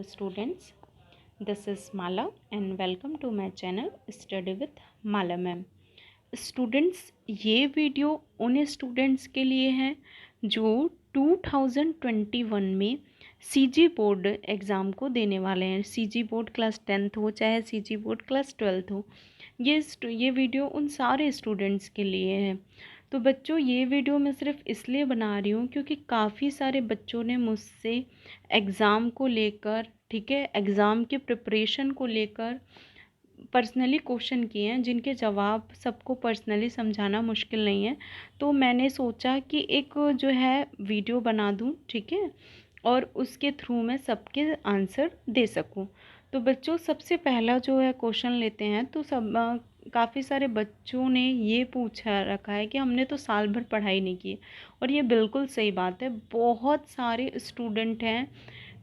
Students, this is Mala and welcome to my channel Study with Mala ma'am. Students, ये video उन students के लिए है जो 2021 में सीजी बोर्ड एग्ज़ाम को देने वाले हैं। सीजी बोर्ड क्लास 10th हो चाहे सीजी बोर्ड क्लास 12th हो, ये वीडियो उन सारे स्टूडेंट्स के लिए है। तो बच्चों, ये वीडियो मैं सिर्फ इसलिए बना रही हूँ क्योंकि काफ़ी सारे बच्चों ने मुझसे एग्ज़ाम को लेकर, ठीक है, एग्ज़ाम के प्रिपरेशन को लेकर पर्सनली क्वेश्चन किए हैं, जिनके जवाब सबको पर्सनली समझाना मुश्किल नहीं है। तो मैंने सोचा कि एक जो है वीडियो बना दूं, ठीक है, और उसके थ्रू मैं सबके आंसर दे सकूं। तो बच्चों, सबसे पहला जो है क्वेश्चन लेते हैं। तो काफ़ी सारे बच्चों ने ये पूछा रखा है कि हमने तो साल भर पढ़ाई नहीं की, और ये बिल्कुल सही बात है। बहुत सारे स्टूडेंट हैं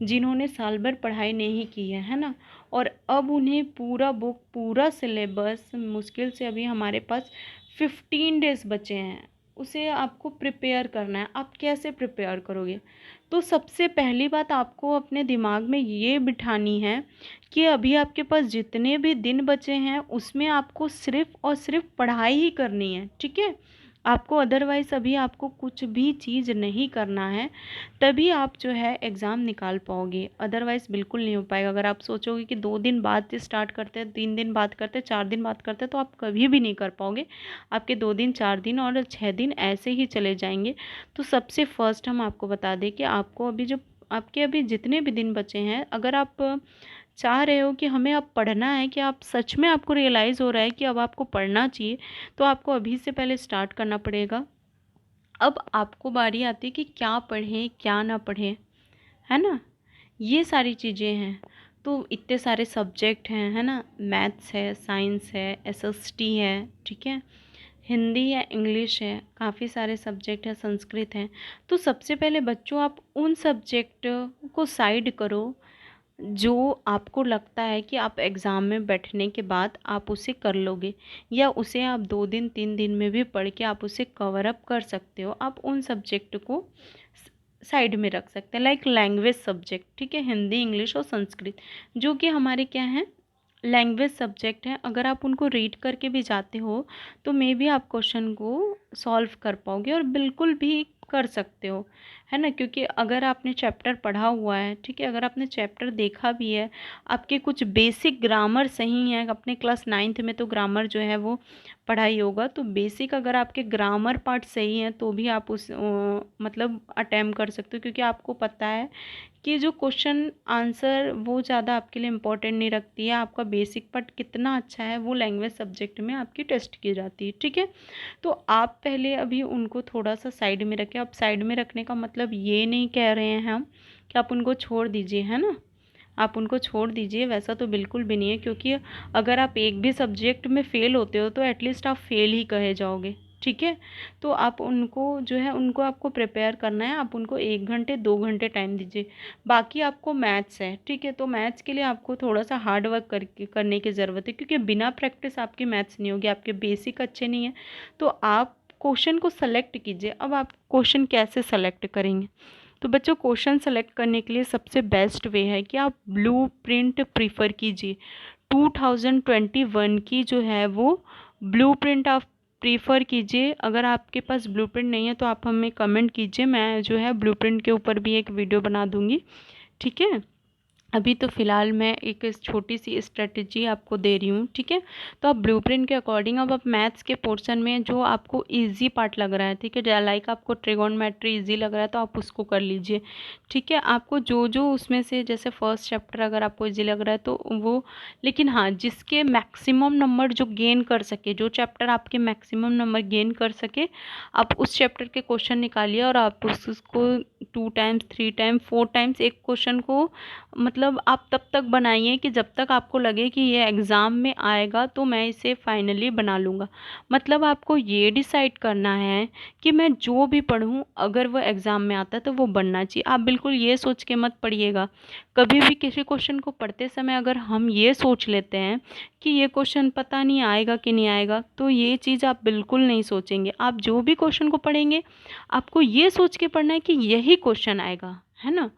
जिन्होंने साल भर पढ़ाई नहीं की है ना, और अब उन्हें पूरा बुक, पूरा सिलेबस, मुश्किल से अभी हमारे पास 15 डेज़ बचे हैं, उसे आपको प्रिपेयर करना है। आप कैसे प्रिपेयर करोगे? तो सबसे पहली बात आपको अपने दिमाग में ये बिठानी है कि अभी आपके पास जितने भी दिन बचे हैं उसमें आपको सिर्फ़ और सिर्फ पढ़ाई ही करनी है, ठीक है। आपको अदरवाइज़ अभी आपको कुछ भी चीज़ नहीं करना है, तभी आप जो है एग्ज़ाम निकाल पाओगे। अदरवाइज़ बिल्कुल नहीं हो पाएगा। अगर आप सोचोगे कि 2 दिन बाद स्टार्ट करते हैं, 3 दिन बाद करते हैं, 4 दिन बाद करते हैं, तो आप कभी भी नहीं कर पाओगे। आपके 2 दिन, 4 दिन और 6 दिन ऐसे ही चले जाएंगे। तो सबसे फर्स्ट हम आपको बता दें कि आपको अभी जितने भी दिन बचे हैं, अगर आप चाह रहे हो कि हमें अब पढ़ना है, कि आप सच में आपको रियलाइज़ हो रहा है कि अब आपको पढ़ना चाहिए, तो आपको अभी से पहले स्टार्ट करना पड़ेगा। अब आपको बारी आती है कि क्या पढ़ें क्या ना पढ़ें, है ना। ये सारी चीज़ें हैं। तो इतने सारे सब्जेक्ट हैं, है ना। मैथ्स है, साइंस है, एसएसटी है, ठीक है, हिंदी है, इंग्लिश है, काफ़ी सारे सब्जेक्ट हैं, संस्कृत है। तो सबसे पहले बच्चों, आप उन सब्जेक्ट को साइड करो जो आपको लगता है कि आप एग्ज़ाम में बैठने के बाद आप उसे कर लोगे, या उसे आप 2 दिन 3 दिन में भी पढ़ के आप उसे कवर अप कर सकते हो। आप उन सब्जेक्ट को साइड में रख सकते हैं, लाइक लैंग्वेज सब्जेक्ट, ठीक है, हिंदी, इंग्लिश और संस्कृत, जो कि हमारे क्या हैं, लैंग्वेज सब्जेक्ट हैं। अगर आप उनको रीड करके भी जाते हो तो मे बी आप क्वेश्चन को सॉल्व कर पाओगे, और बिल्कुल भी कर सकते हो, है ना। क्योंकि अगर आपने चैप्टर पढ़ा हुआ है, ठीक है, अगर आपने चैप्टर देखा भी है, आपके कुछ बेसिक ग्रामर सही हैं, अपने क्लास 9th में तो ग्रामर जो है वो पढ़ाई होगा, तो बेसिक अगर आपके ग्रामर पार्ट सही हैं तो भी आप उस मतलब अटेम्प्ट कर सकते हो। क्योंकि आपको पता है कि जो क्वेश्चन आंसर वो ज़्यादा आपके लिए इम्पोर्टेंट नहीं रखती है, आपका बेसिक पार्ट कितना अच्छा है वो लैंग्वेज सब्जेक्ट में आपकी टेस्ट की जाती है, ठीक है। तो आप पहले अभी उनको थोड़ा सा साइड में रखें। अब साइड में रखने का मतलब ये नहीं कह रहे हैं हम कि आप उनको छोड़ दीजिए, है ना। आप उनको छोड़ दीजिए, वैसा तो बिल्कुल भी नहीं है। क्योंकि अगर आप एक भी सब्जेक्ट में फ़ेल होते हो तो एटलीस्ट आप फेल ही कहे जाओगे, ठीक है। तो आप उनको जो है, उनको आपको प्रिपेयर करना है। आप उनको 1 घंटे 2 घंटे टाइम दीजिए। बाकी आपको मैथ्स है, ठीक है, तो मैथ्स के लिए आपको थोड़ा सा हार्ड वर्क करने की ज़रूरत है, क्योंकि बिना प्रैक्टिस आपकी मैथ्स नहीं होगी, आपके बेसिक अच्छे नहीं है। तो आप क्वेश्चन को सेलेक्ट कीजिए। अब आप क्वेश्चन कैसे सेलेक्ट करेंगे? तो बच्चों, क्वेश्चन सेलेक्ट करने के लिए सबसे बेस्ट वे है कि आप ब्लूप्रिंट प्रीफर कीजिए। 2021 की जो है वो ब्लूप्रिंट आप प्रीफर कीजिए। अगर आपके पास ब्लूप्रिंट नहीं है तो आप हमें कमेंट कीजिए, मैं जो है ब्लूप्रिंट के ऊपर भी एक वीडियो बना दूंगी, ठीक है। अभी तो फ़िलहाल मैं एक छोटी सी स्ट्रेटजी आपको दे रही हूँ, ठीक है। तो आप ब्लूप्रिंट के अकॉर्डिंग अब आप मैथ्स के पोर्शन में जो आपको इजी पार्ट लग रहा है, ठीक है, लाइक आपको ट्रिगोनोमेट्री इजी लग रहा है तो आप उसको कर लीजिए, ठीक है। आपको जो जो उसमें से, जैसे फर्स्ट चैप्टर अगर आपको इजी लग रहा है तो वो, लेकिन हाँ, जिसके मैक्सिमम नंबर जो गेन कर सके, जो चैप्टर आपके मैक्सिमम नंबर गेन कर सके, आप उस चैप्टर के क्वेश्चन निकालिए और आप उसको 2 टाइम्स 3 टाइम्स 4 टाइम्स एक क्वेश्चन को, मतलब आप तब तक बनाइए कि जब तक आपको लगे कि ये एग्ज़ाम में आएगा तो मैं इसे फाइनली बना लूँगा। मतलब आपको ये डिसाइड करना है कि मैं जो भी पढ़ूँ, अगर वो एग्ज़ाम में आता है तो वो बनना चाहिए। आप बिल्कुल ये सोच के मत पढ़िएगा। कभी भी किसी क्वेश्चन को पढ़ते समय अगर हम ये सोच लेते हैं कि ये क्वेश्चन पता नहीं आएगा कि नहीं आएगा, तो ये चीज़ आप बिल्कुल नहीं सोचेंगे। आप जो भी क्वेश्चन को पढ़ेंगे, आपको ये सोच के पढ़ना है कि यही क्वेश्चन आएगा, है ना।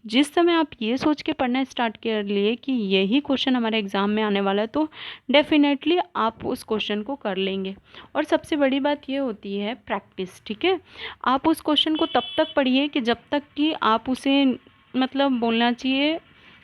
जिस समय आप ये सोच के पढ़ना स्टार्ट कर लिए कि यही क्वेश्चन हमारे एग्ज़ाम में आने वाला है, तो डेफिनेटली आप उस क्वेश्चन को कर लेंगे। और सबसे बड़ी बात ये होती है प्रैक्टिस, ठीक है। आप उस क्वेश्चन को तब तक पढ़िए कि जब तक कि आप उसे, मतलब बोलना चाहिए,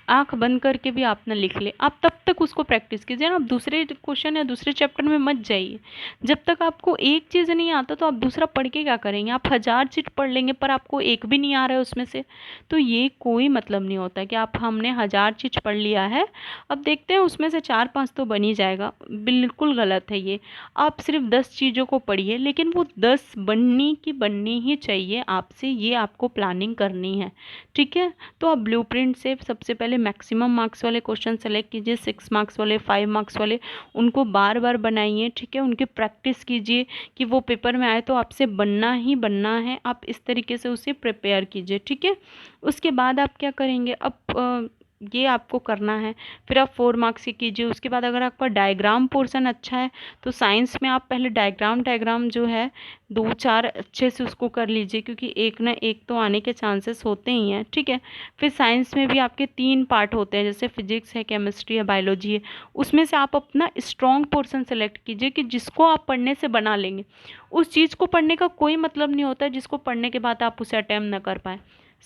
आंख बंद करके भी आप ना लिख ले, आप तब तक उसको प्रैक्टिस कीजिए ना। आप दूसरे क्वेश्चन या दूसरे चैप्टर में मत जाइए। जब तक आपको एक चीज़ नहीं आता तो आप दूसरा पढ़ के क्या करेंगे। आप 1000 चीज पढ़ लेंगे पर आपको एक भी नहीं आ रहा है उसमें से, तो ये कोई मतलब नहीं होता कि आप, हमने 1000 चीज पढ़ लिया है, अब देखते हैं उसमें से 4-5 तो बन ही जाएगा। बिल्कुल गलत है ये। आप सिर्फ 10 चीज़ों को पढ़िए, लेकिन वो 10 बननी की बननी ही चाहिए आपसे, ये आपको प्लानिंग करनी है, ठीक है। तो आप ब्लूप्रिंट से सबसे पहले मैक्सिमम मार्क्स वाले क्वेश्चन सेलेक्ट कीजिए, 6 मार्क्स वाले, 5 मार्क्स वाले, उनको बार बार बनाइए, ठीक है। उनकी प्रैक्टिस कीजिए कि वो पेपर में आए तो आपसे बनना ही बनना है, आप इस तरीके से उसे प्रिपेयर कीजिए, ठीक है। उसके बाद आप क्या करेंगे, अब ये आपको करना है। फिर आप 4 मार्क्स की कीजिए। उसके बाद अगर आपका डायग्राम पोर्शन अच्छा है तो साइंस में आप पहले डायग्राम जो है 2-4 अच्छे से उसको कर लीजिए, क्योंकि एक ना एक तो आने के चांसेस होते ही हैं, ठीक है। फिर साइंस में भी आपके 3 पार्ट होते हैं, जैसे फिजिक्स है, केमिस्ट्री है, बायोलॉजी है। उसमें से आप अपना स्ट्रॉन्ग पोर्शन सेलेक्ट कीजिए कि जिसको आप पढ़ने से बना लेंगे। उस चीज़ को पढ़ने का कोई मतलब नहीं होता है जिसको पढ़ने के बाद आप उसे अटेम्प्ट ना कर पाए।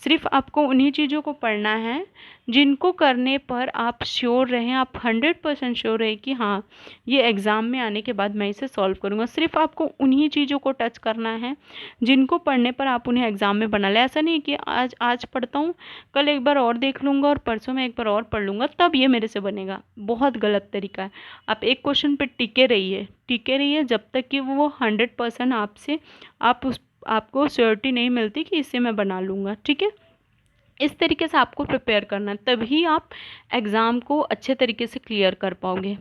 सिर्फ आपको उन्हीं चीज़ों को पढ़ना है जिनको करने पर आप श्योर रहें, आप 100% श्योर रहें कि हाँ, ये एग्ज़ाम में आने के बाद मैं इसे सॉल्व करूँगा। सिर्फ आपको उन्हीं चीज़ों को टच करना है जिनको पढ़ने पर आप उन्हें एग्ज़ाम में बना लें। ऐसा नहीं कि आज आज पढ़ता हूँ, कल एक बार और देख लूँगा और परसों में एक बार और पढ़ लूँगा तब ये मेरे से बनेगा। बहुत गलत तरीका है। आप एक क्वेश्चन पे टिके रहिए जब तक कि वो 100% आपसे, आपको श्योरिटी नहीं मिलती कि इससे मैं बना लूँगा, ठीक है। इस तरीके से आपको प्रिपेयर करना है, तभी आप एग्ज़ाम को अच्छे तरीके से क्लियर कर पाओगे।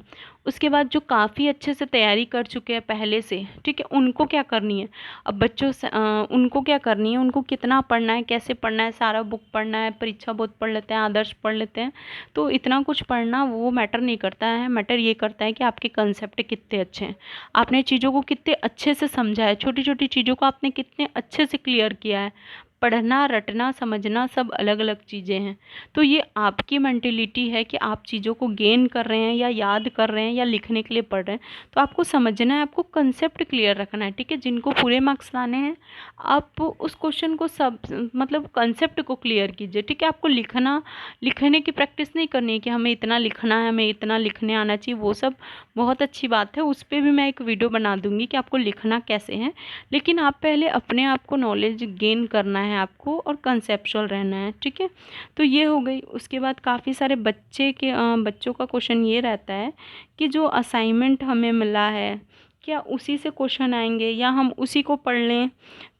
उसके बाद जो काफ़ी अच्छे से तैयारी कर चुके हैं पहले से, ठीक है, उनको क्या करनी है, अब बच्चों से उनको क्या करनी है, उनको कितना पढ़ना है, कैसे पढ़ना है, सारा बुक पढ़ना है, परीक्षा बोध पढ़ लेते हैं, आदर्श पढ़ लेते हैं, तो इतना कुछ पढ़ना वो मैटर नहीं करता है। मैटर ये करता है कि आपके कंसेप्ट कितने अच्छे हैं, आपने चीज़ों को कितने अच्छे से समझा है, छोटी छोटी चीज़ों को आपने कितने अच्छे से क्लियर किया है। पढ़ना, रटना, समझना सब अलग अलग चीज़ें हैं। तो ये आपकी मेंटेलिटी है कि आप चीज़ों को गेन कर रहे हैं या याद कर रहे हैं या लिखने के लिए पढ़ रहे हैं, तो आपको समझना है, आपको कंसेप्ट क्लियर रखना है, ठीक है। जिनको पूरे मार्क्स लाने हैं आप उस क्वेश्चन को सब, मतलब कंसेप्ट को क्लियर कीजिए, ठीक है। आपको लिखने की प्रैक्टिस नहीं करनी है कि हमें इतना लिखना है, हमें इतना लिखने आना चाहिए, वो सब बहुत अच्छी बात है, उस पर भी मैं एक वीडियो बना दूंगी कि आपको लिखना कैसे है। लेकिन आप पहले अपने आप को नॉलेज गेन करना है आपको, और कंसेप्चुअल रहना है, ठीक है। तो ये हो गई। उसके बाद काफ़ी सारे बच्चों का क्वेश्चन ये रहता है कि जो असाइनमेंट हमें मिला है, क्या उसी से क्वेश्चन आएंगे या हम उसी को पढ़ लें,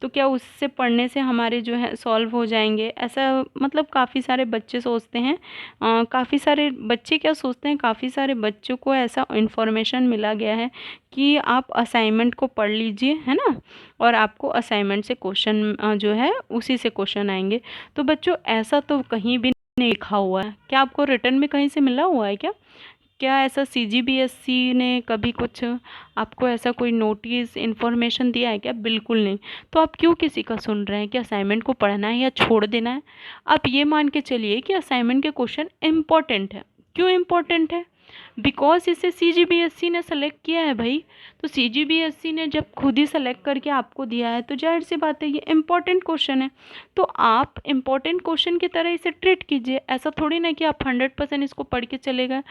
तो क्या उससे पढ़ने से हमारे जो है सॉल्व हो जाएंगे, ऐसा मतलब काफ़ी सारे बच्चे सोचते हैं। काफ़ी सारे बच्चे क्या सोचते हैं, काफ़ी सारे बच्चों को ऐसा इन्फॉर्मेशन मिला गया है कि आप असाइनमेंट को पढ़ लीजिए, है ना, और आपको असाइनमेंट से क्वेश्चन जो है उसी से क्वेश्चन आएंगे। तो बच्चों ऐसा तो कहीं भी नहीं लिखा हुआ है। क्या आपको रिटर्न में कहीं से मिला हुआ है क्या? क्या ऐसा सीजीबीएसई ने कभी कुछ आपको ऐसा कोई नोटिस इन्फॉर्मेशन दिया है क्या? बिल्कुल नहीं। तो आप क्यों किसी का सुन रहे हैं कि असाइनमेंट को पढ़ना है या छोड़ देना है? आप ये मान के चलिए कि असाइनमेंट के क्वेश्चन इम्पॉर्टेंट है। क्यों इम्पॉर्टेंट है? बिकॉज इसे सीजीबीएसई ने सेलेक्ट किया है भाई। तो सीजीबीएसई ने जब खुद ही सेलेक्ट करके आपको दिया है तो जाहिर सी बात है ये इम्पॉर्टेंट क्वेश्चन है। तो आप इम्पॉर्टेंट क्वेश्चन की तरह इसे ट्रीट कीजिए। ऐसा थोड़ी ना कि आप 100% इसको पढ़ के चले गए,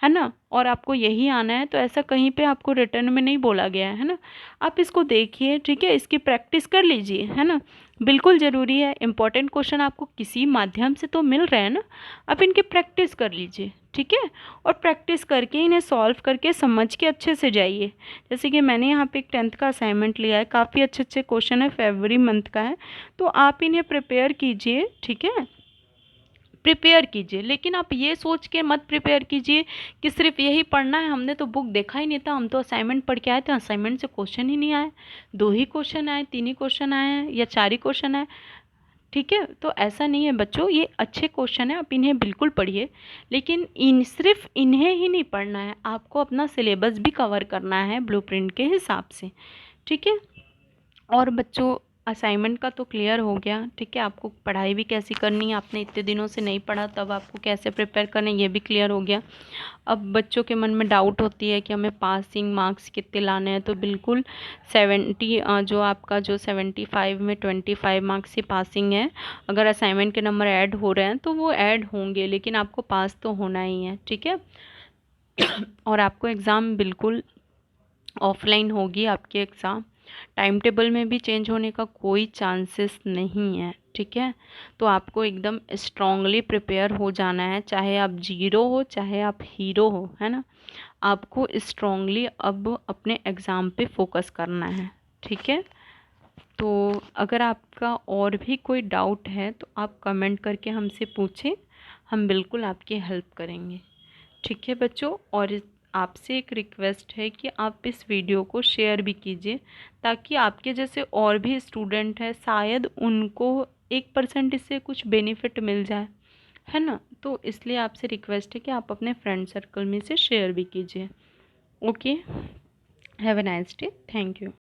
है ना, और आपको यही आना है, तो ऐसा कहीं पे आपको रिटर्न में नहीं बोला गया है ना। आप इसको देखिए, ठीक है, इसकी प्रैक्टिस कर लीजिए, है ना। बिल्कुल ज़रूरी है। इंपॉर्टेंट क्वेश्चन आपको किसी माध्यम से तो मिल रहे हैं ना, आप इनकी प्रैक्टिस कर लीजिए, ठीक है। और प्रैक्टिस करके इन्हें सॉल्व करके समझ के अच्छे से जाइए। जैसे कि मैंने यहाँ पे एक 10th का असाइनमेंट लिया है, काफ़ी अच्छे अच्छे क्वेश्चन है, फरवरी मंथ का है, तो आप इन्हें प्रिपेयर कीजिए, ठीक है, प्रिपेयर कीजिए। लेकिन आप ये सोच के मत प्रिपेयर कीजिए कि सिर्फ यही पढ़ना है, हमने तो बुक देखा ही नहीं था, हम तो असाइनमेंट पढ़ के आए थे, असाइनमेंट से क्वेश्चन ही नहीं आए, 2 ही क्वेश्चन आए, 3 ही क्वेश्चन आए हैं या 4 ही क्वेश्चन आए, ठीक है। तो ऐसा नहीं है बच्चों, ये अच्छे क्वेश्चन है, आप इन्हें बिल्कुल पढ़िए। लेकिन सिर्फ इन्हें ही नहीं पढ़ना है, आपको अपना सिलेबस भी कवर करना है ब्लूप्रिंट के हिसाब से, ठीक है। और बच्चों असाइनमेंट का तो क्लियर हो गया, ठीक है। आपको पढ़ाई भी कैसी करनी है, आपने इतने दिनों से नहीं पढ़ा, तब आपको कैसे प्रिपेयर करना है ये भी क्लियर हो गया। अब बच्चों के मन में डाउट होती है कि हमें पासिंग मार्क्स कितने लाने हैं, तो बिल्कुल 70 जो आपका जो 75 में 25 मार्क्स की पासिंग है। अगर असाइनमेंट के नंबर ऐड हो रहे हैं तो वो ऐड होंगे, लेकिन आपको पास तो होना ही है, ठीक है। और आपको एग्ज़ाम बिल्कुल ऑफलाइन होगी आपकी एग्ज़ाम, टाइम टेबल में भी चेंज होने का कोई चांसेस नहीं है, ठीक है। तो आपको एकदम स्ट्रांगली प्रिपेयर हो जाना है, चाहे आप जीरो हो चाहे आप हीरो हो, है ना। आपको स्ट्रांगली अब अपने एग्ज़ाम पे फोकस करना है, ठीक है। तो अगर आपका और भी कोई डाउट है तो आप कमेंट करके हमसे पूछें, हम बिल्कुल आपकी हेल्प करेंगे, ठीक है बच्चों। और आपसे एक रिक्वेस्ट है कि आप इस वीडियो को शेयर भी कीजिए, ताकि आपके जैसे और भी स्टूडेंट हैं, शायद उनको 1% इससे कुछ बेनिफिट मिल जाए, है ना। तो इसलिए आपसे रिक्वेस्ट है कि आप अपने फ्रेंड सर्कल में से शेयर भी कीजिए। Okay, have a nice day, thank you.